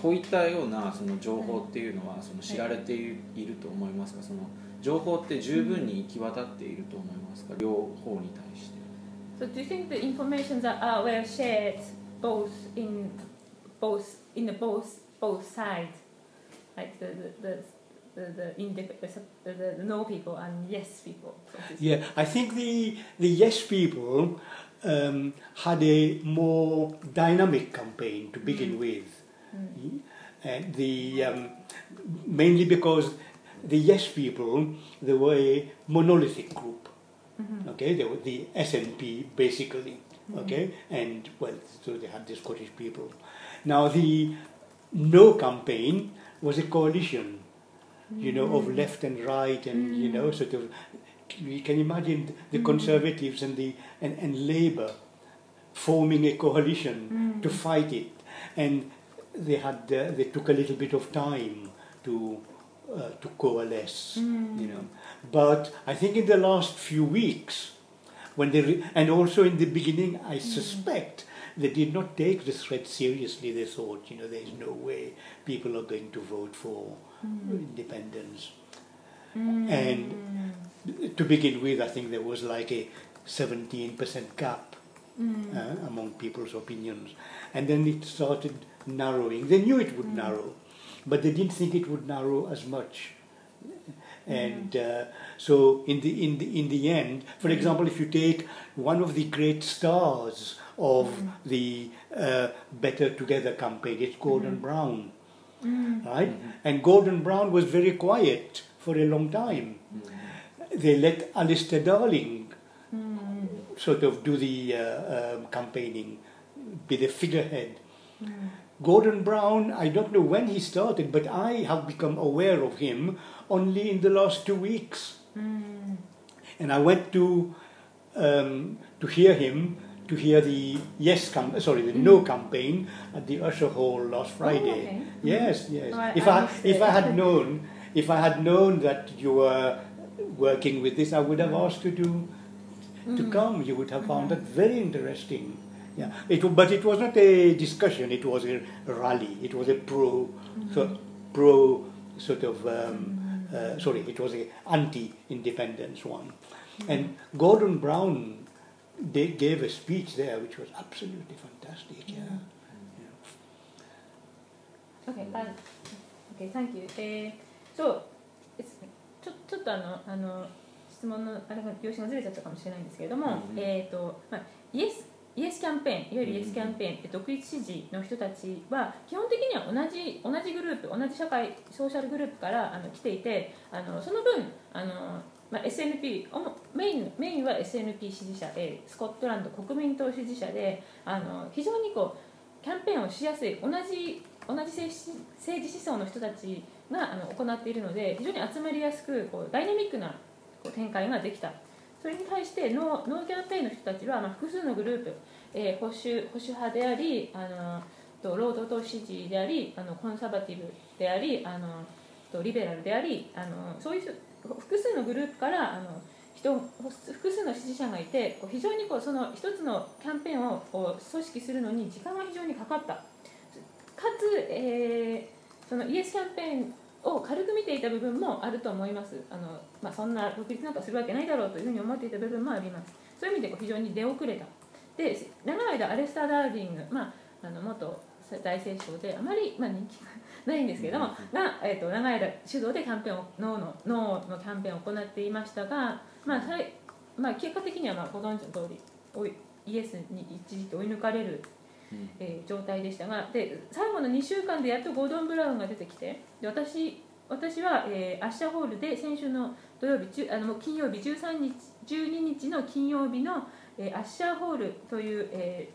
こういったようなその情報っていうのはその知られていると思いますか？その情報って十分に行き渡っていると思いますか？両方に対して。So do you think the information that were shared both both sides, like the no people and yes people? Yeah, I think the yes people had a more dynamic campaign to begin with, and mainly because the yes people, they were a monolithic group. Okay, they were the SNP basically. Okay, and well, so they had the Scottish people. Now the no campaign was a coalition, of left and right, and sort of. You can imagine the Conservatives and Labour forming a coalition to fight it, and they took a little bit of time to coalesce, But I think in the last few weeks, and also in the beginning, I suspect they did not take the threat seriously. They thought, there's no way people are going to vote for independence. And to begin with, I think there was like a 17% gap among people's opinions. And then it started narrowing. They knew it would narrow, but they didn't think it would narrow as much. And so in the end, for example, if you take one of the great stars of the Better Together campaign, it's Gordon Brown, right? And Gordon Brown was very quiet for a long time. They let Alistair Darling sort of do the campaigning, be the figurehead. Gordon Brown, I don't know when he started, but I have become aware of him only in the last 2 weeks. And I went to hear him, to hear the the no campaign at the Usher Hall last Friday. Okay. Yes. Oh, If I had known that you were working with this, I would have asked you to come. You would have found that very interesting. Yeah, but it was not a discussion. It was a rally. It was a it was a anti-independence one. And Gordon Brown, they gave a speech there, which was absolutely fantastic. Okay, thank you. So, ちょっと質問の用紙がずれちゃったかもしれないんですけれども、イエスキャンペーン、いわゆるイエスキャンペーンって独立支持の人たちは基本的には同じグループ、同じ社会ソーシャルグループから来ていて、その分SNP メインは SNP 支持者で、スコットランド国民党支持者で、非常にキャンペーンをしやすい同じ政治思想の人たちが行っているので、非常に集まりやすくダイナミックな展開ができた。それに対してノーキャンペーンの人たちは、複数のグループ、保守派であり、労働党支持であり、コンサバティブであり、リベラルであり、そういう複数のグループから複数の支持者がいて、非常にその一つのキャンペーンを組織するのに時間が非常にかかった。かつ、そのイエスキャンペーンを軽く見ていた部分もあると思います。そんな独立なんかするわけないだろうというふうに思っていた部分もあります。そういう意味で非常に出遅れた。で、長い間アレスター・ダーリング、元大政党であまり、人気がないんですけれども、長い間主導でキャンペーンをノーのキャンペーンを行っていましたが、結果的にはご存知の通りイエスに一時期追い抜かれる状態でしたが、で最後の2週間でやっとゴードン・ブラウンが出てきて、で私は、アッシャーホールで先週の土曜日金曜日12日の金曜日の、アッシャーホールという、エ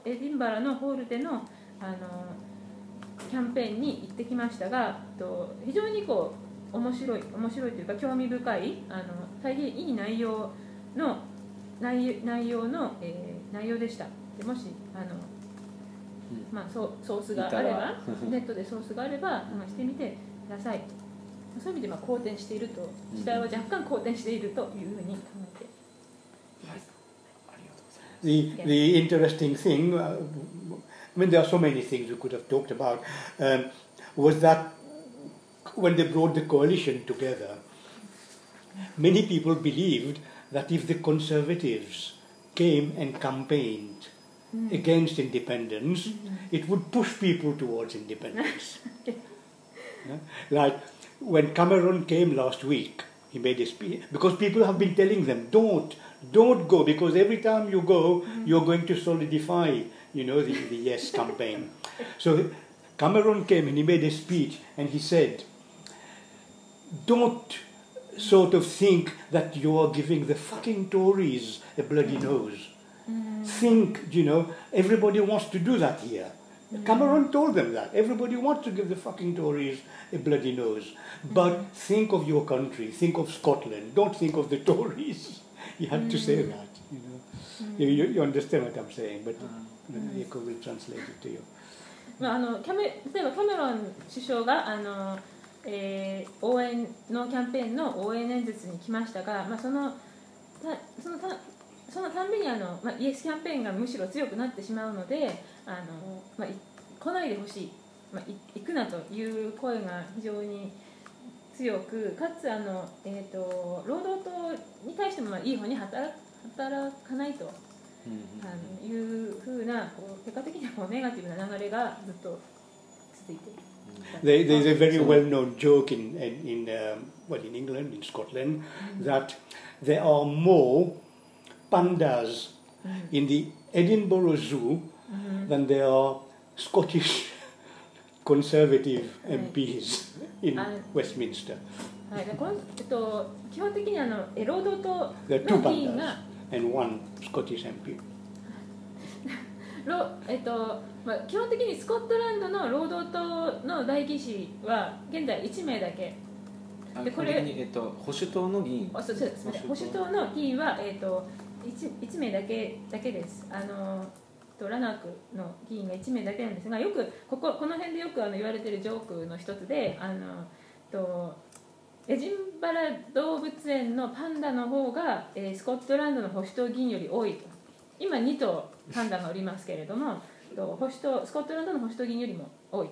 ディンバラのホールでの、キャンペーンに行ってきましたが、非常に面白いというか興味深い大変いい内容でした。でもしソースがあればネットでソースがあればしてみてください。そういう意味で好転していると、時代は若干好転しているというふうに考えています。The interesting thing, mean, there are so many things we could have talked about. Was that when they brought the coalition together, many people believed that if the Conservatives came and campaigned against independence, it would push people towards independence. Yeah? Like when Cameron came last week, he made a speech, because people have been telling them, don't go, because every time you go, you're going to solidify, the Yes campaign. So Cameron came and he made a speech and he said, don't sort of think that you are giving the fucking Tories a bloody nose. Think, everybody wants to do that here. Cameron told them that. Everybody wants to give the fucking Tories a bloody nose. But think of your country, think of Scotland, don't think of the Tories. He had to say that, You understand what I'm saying, but Yeko will translate it to you. 例えばキャメロン首相が応援のキャンペーンの応援演説に来ましたが、そのたんびにイエスキャンペーンがむしろ強くなってしまうので、来ないでほしい、行くなという声が非常に強く、かつ労働党に対してもいい方に働かないというふうな結果的にはネガティブな流れがずっと続いている。There's a very well-known joke in England, in Scotland, that there are more pandas in the Edinburgh Zoo than there are Scottish Conservative MPs in Westminster. 基本的に労働党 There are two の議員が pandas and one Scottish MP. 基本的にスコットランドの労働党の代議士は現在1名だけで、これ保守党の議員、そうです、保守党の議員は、1名だけです。ラナークの議員が1名だけなんですが、よくこの辺でよく言われているジョークの一つで、エジンバラ動物園のパンダの方が、スコットランドの保守党議員より多いと。今2頭パンダがおりますけれども、スコットランドの保守党議員よりも多い。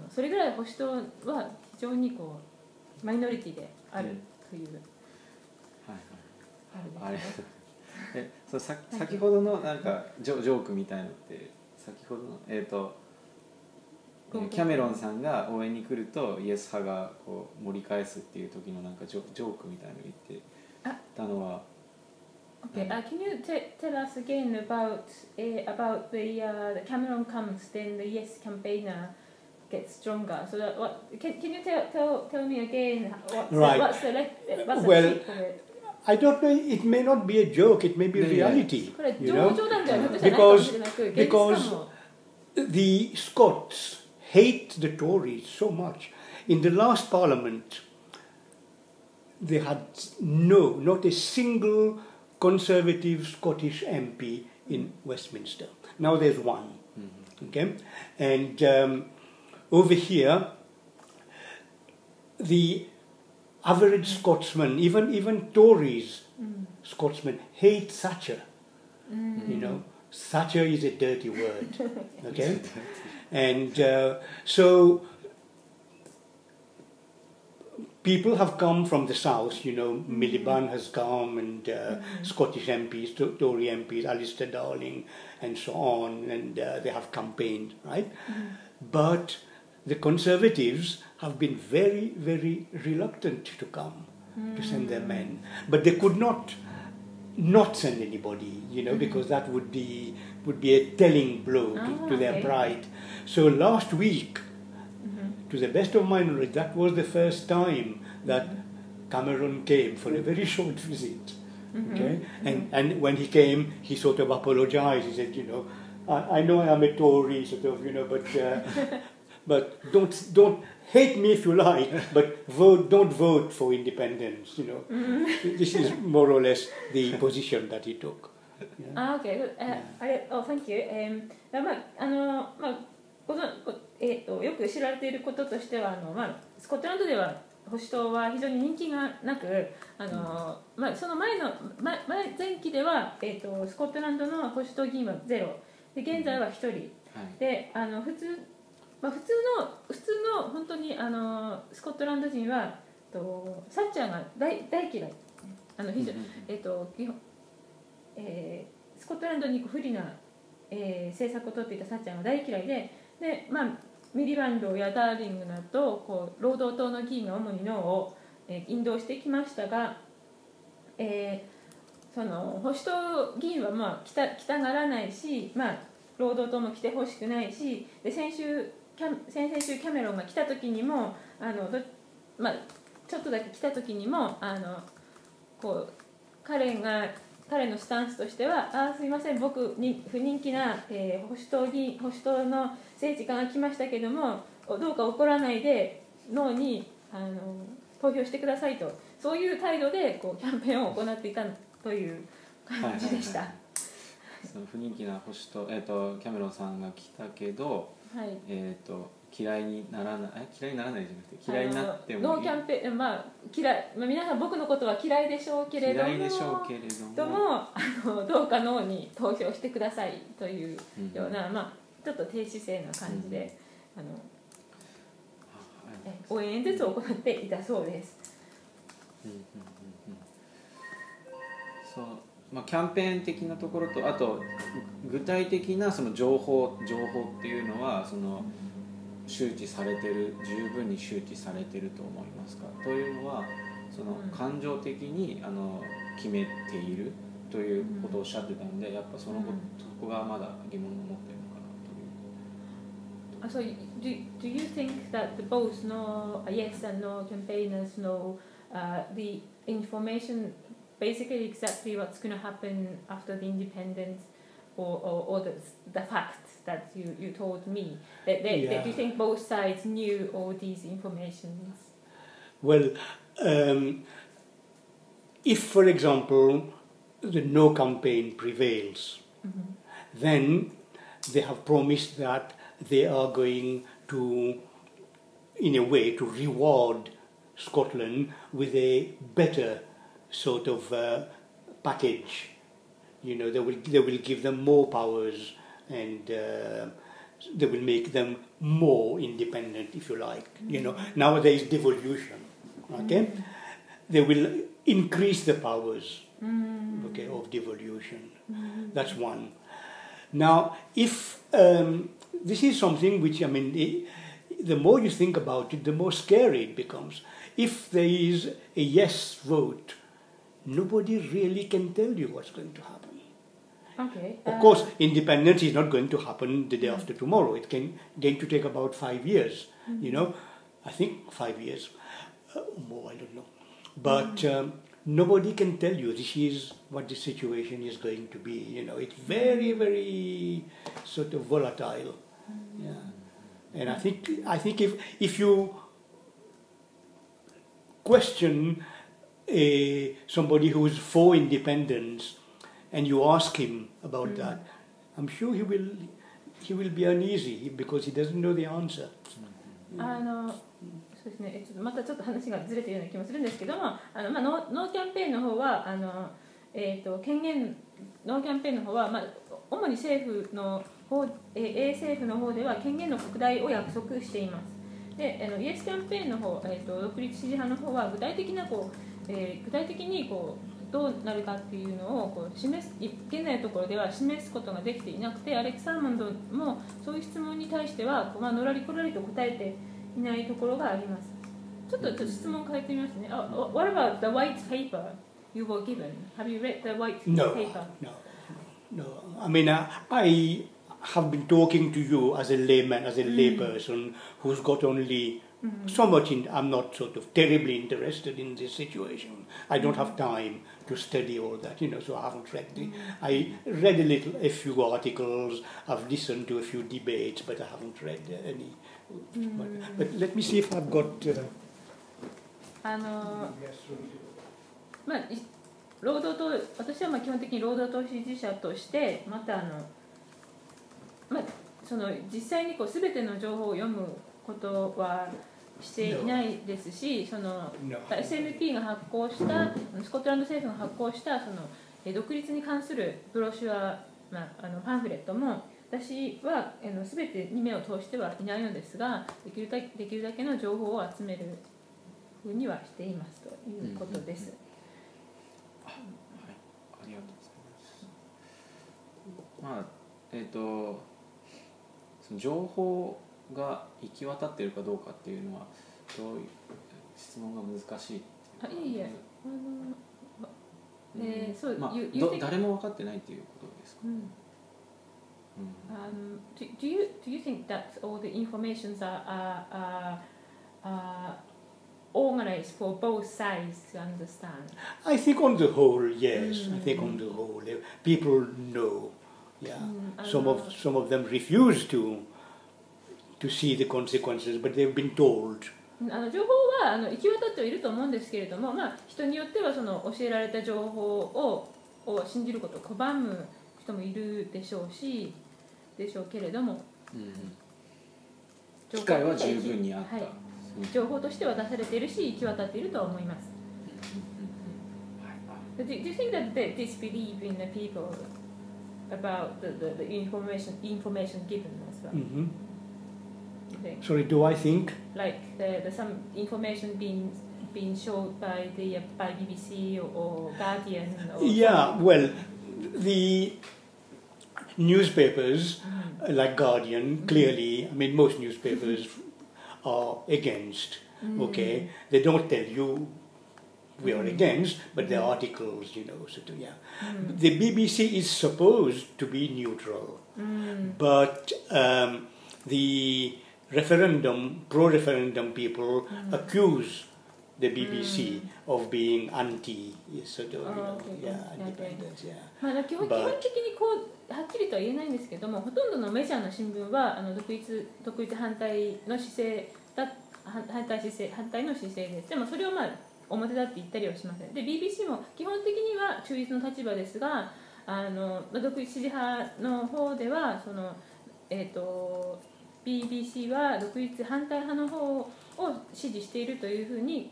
それぐらい保守党は非常にマイノリティであるという。はいはい。先ほどのなんかジョークみたいのって先ほどのキャメロンさんが応援に来るとイエス派が盛り返すっていう時のなんかジョークみたいの言ってたのは。Okay, can you tell us again about the Cameron comes, then the Yes campaigner gets stronger. So that can you tell me again what's the trick of it? I don't know. It may not be a joke. It may be reality. Because the Scots hate the Tories so much. In the last Parliament, they had not a single Conservative Scottish MP in Westminster. Now there's one. Okay, and over here, the average Scotsman, even Tories, Scotsmen hate Thatcher. Thatcher is a dirty word. Okay, and so people have come from the south. Miliband has come, and Scottish MPs, Tory MPs, Alistair Darling, and so on, and they have campaigned, right? But the Conservatives have been very, very reluctant to come, to send their men. But they could not send anybody, because that would be a telling blow to their pride. So last week, to the best of my knowledge, that was the first time that Cameron came for a very short visit. Okay, and when he came, he sort of apologized. He said, I know I am a Tory, sort of, but don't hate me if you like, but don't vote for independence. This is more or less the position that he took. Okay, good. Thank you. よく知られていることとしてはスコットランドでは保守党は非常に人気がなくその前期では、スコットランドの保守党議員はゼロで現在は1人、はい、で普通の本当にスコットランド人はサッチャーが大嫌い、非常基本スコットランドに不利な、政策を取っていたサッチャーが大嫌いで、ミリバンドやダーリングなど労働党の議員が主にノーを、引導してきましたが、その保守党議員は来たがらないし、労働党も来てほしくないし、で先々週キャメロンが来た時にもちょっとだけ来た時にも彼のスタンスとしてはすいません、僕に不人気な、保守党の政治家が来ましたけども、どうか怒らないでノーに投票してくださいと、そういう態度でキャンペーンを行っていたという感じでした。その不人気な保守党、キャメロンさんが来たけど、はい、嫌いにならないじゃなくて嫌いになってもいい、ノーキャンペーン、嫌い、皆さん僕のことは嫌いでしょうけれどもどうかノーに投票してくださいというような、ちょっと低姿勢な感じで、応援演説を行っていたそうです。そう、キャンペーン的なところと、あと具体的なその情報っていうのは周知されてる、十分に周知されてると思いますか？というのはその感情的に決めているということをおっしゃってたので、やっぱそこがまだ疑問を持っているのかなという。So do you think that both no yes and no campaigners know the information, basically exactly what's going to happen after the independence, or the facts that you told me? Do you think both sides knew all these informations? Well, if, for example, the no campaign prevails, then they have promised that they are going to, in a way, to reward Scotland with a better sort of package. You know, they will give them more powers, and they will make them more independent, if you like. You know, nowadays devolution. Okay, they will increase the powers. Okay, of devolution. That's one. Now, if this is something which, the more you think about it, the more scary it becomes. If there is a yes vote, nobody really can tell you what's going to happen. Okay. Of course, independence is not going to happen the day after tomorrow. It's going to take about 5 years. You know, I think 5 years or more. I don't know, but nobody can tell you this is what the situation is going to be. You know, it's very, very sort of volatile. Yeah, and I think if you question somebody who is for independence and you ask him about that, I'm sure he will be uneasy because he doesn't know the answer. そうですね、またちょっと話がずれているような気もするんですけども、ノーキャンペーンの方はノーキャンペーンの方は、主に政府の方、英政府の方では権限の拡大を約束しています。で、イエスキャンペーンの方、独立支持派の方は具体的にどうなるかっていうのを現在のところでは示すことができていなくて、アレクサーモンドもそういう質問に対してはのらりこらりと答えていないところがあります。ちょっと質問を変えてみますね。What about the white paper you were given? Have you read the white paper? No. I have been talking to you as a layman, as a layperson who's got only so much I'm not sort of terribly interested in this situation. I don't have time to study all that, so I haven't read I read a few articles, I've listened to a few debates, but I haven't read any. But let me see if I've got... 労働党、私は基本的に労働党支持者として、またその実際に全ての情報を読むことはしていないですし、その SNP が発行したスコットランド政府が発行したその独立に関するブロシュア、パンフレットも私は全てに目を通してはいないのですが、できるだけの情報を集めるふうにはしていますということです。はい、ありがとうございます。その情報が行き渡っているかどうかっていうのはどういう質問が難しいっていうか。いえいえ、そう、誰も分かってないっていうことですか。do you think that all the informations are organized for both sides to understand? I think on the whole, yes. I think on the whole, people know. Yeah. Some of them refuse to see the consequences, but they've been told. 情報は行き渡ってはいると思うんですけれども、人によってはその教えられた情報を信じることを拒む人もいるでしょうけれども、機会は十分にあった、情報としては出されているし行き渡っているとは思います。Do you think that they disbelieve in the people about the information given as well? Sorry, do I think? Like some information being showed by BBC or Guardian? Yeah, well, the newspapers like Guardian, clearly, I mean, most newspapers are against, okay? They don't tell you we are against, but the articles, so the BBC is supposed to be neutral, but the pro-referendum people accuse the BBC of being anti, independence. 基本的にはっきりとは言えないんですけども、ほとんどのメジャーな新聞は独立反対の姿勢反対の姿勢です。でもそれを表立って言ったりはしません。で BBC も基本的には中立の立場ですが、独立支持派の方ではBBC は独立反対派の方を支持しているというふうに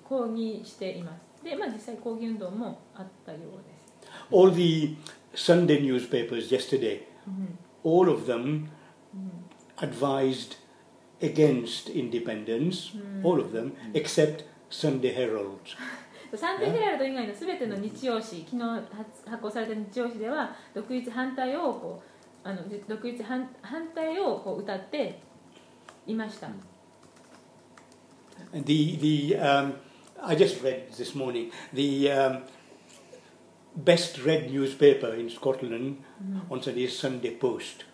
抗議しています。で、実際抗議運動もあったようです。All the Sunday newspapers yesterday, all of them advised against independence, all of them, except Sunday Herald. サンデーヘラルド以外のすべての日曜紙、昨日発行された日曜紙では独立反対を歌っていました。I just read this morning the best read newspaper in Scotland on Sunday is Sunday Post,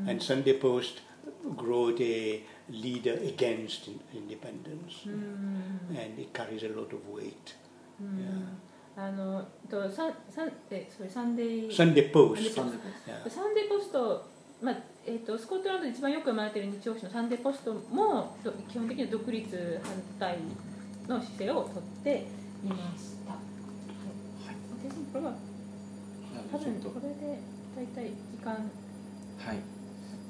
and Sunday Post wrote a leader against independence, and it carries a lot of weight. Sunday Post. サンデーポスト、スコットランドで一番よく読まれている日曜紙のサンデーポストも基本的には独立反対の姿勢をとっていました。これは多分これで大体時間。はい。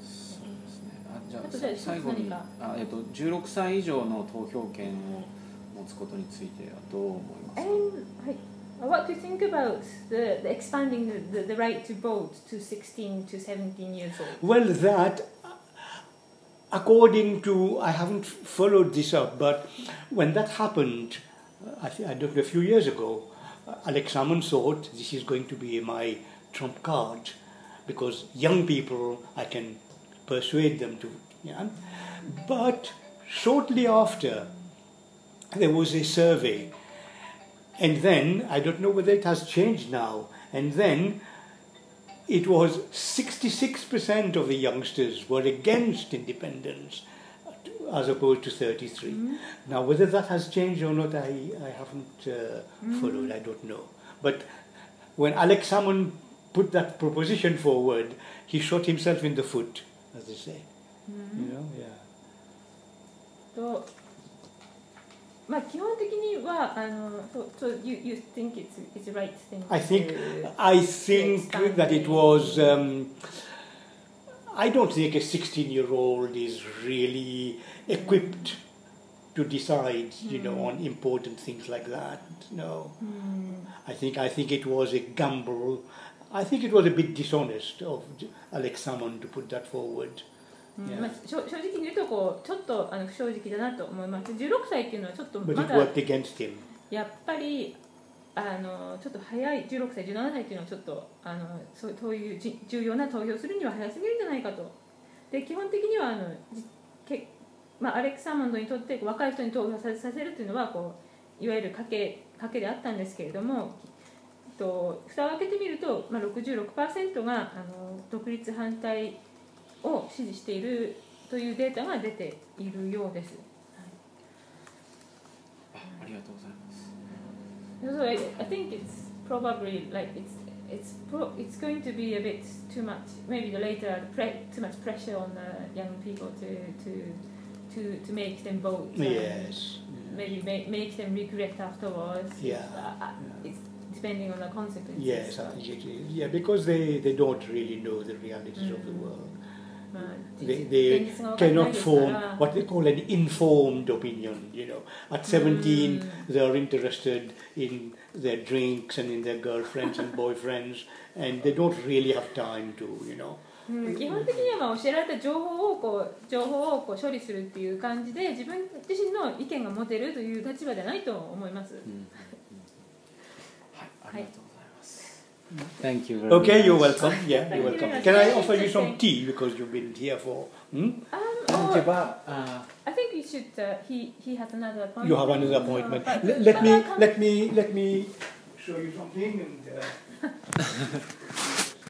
そうですね。じゃあ最後に16歳以上の投票権を持つことについてはどう思いますか。はい。What do you think about the expanding the right to vote to 16 to 17 years old? Well, that, according to, I haven't followed this up, but when that happened, I don't know, a few years ago, Alex Salmond thought this is going to be my trump card, because young people, I can persuade them to, But shortly after, there was a survey. And then, I don't know whether it has changed now, and then it was 66% of the youngsters were against independence as opposed to 33. Now, whether that has changed or not, I haven't followed, I don't know. But when Alex Salmond put that proposition forward, he shot himself in the foot, as they say. So, 基本的にはso you think it's the right thing. I think that it was. I don't think a 16-year-old is really equipped to decide, on important things like that. No, I think it was a gamble. I think it was a bit dishonest of Alex Salmond to put that forward. 正直に言うとちょっと不正直だなと思います。16歳っていうのはちょっとまだ But it worked against him. やっぱりちょっと早い16歳17歳っていうのはちょっとそういう重要な投票するには早すぎるんじゃないかと。で基本的にはアレックス・サーモンドにとって若い人に投票させるというのはいわゆる賭けであったんですけれども、蓋を開けてみると、66% が独立反対を支持しているというデータが出ているようです。ありがとうございます。So I think it's probably like it's going to be a bit too much. Maybe later too much pressure on young people to make them vote. Yes. Maybe make them regret afterwards. Yeah. It's depending on the consequences. Yes, I think it is. Yeah, because they don't really know the realities of the world. They cannot form what they call an informed opinion. At 17, they are interested in their drinks and in their girlfriends and boyfriends, and they don't really have time to, 基本的には教えられた情報を処理するっていう感じで自分自身の意見が持てるという立場ではないと思います。はい、ありがとうございます。Thank you very much. Okay, you're welcome. Yeah, you're welcome. Can I offer you some tea because you've been here for? I think you should. He has another appointment. You have another appointment. Let me show you something. And,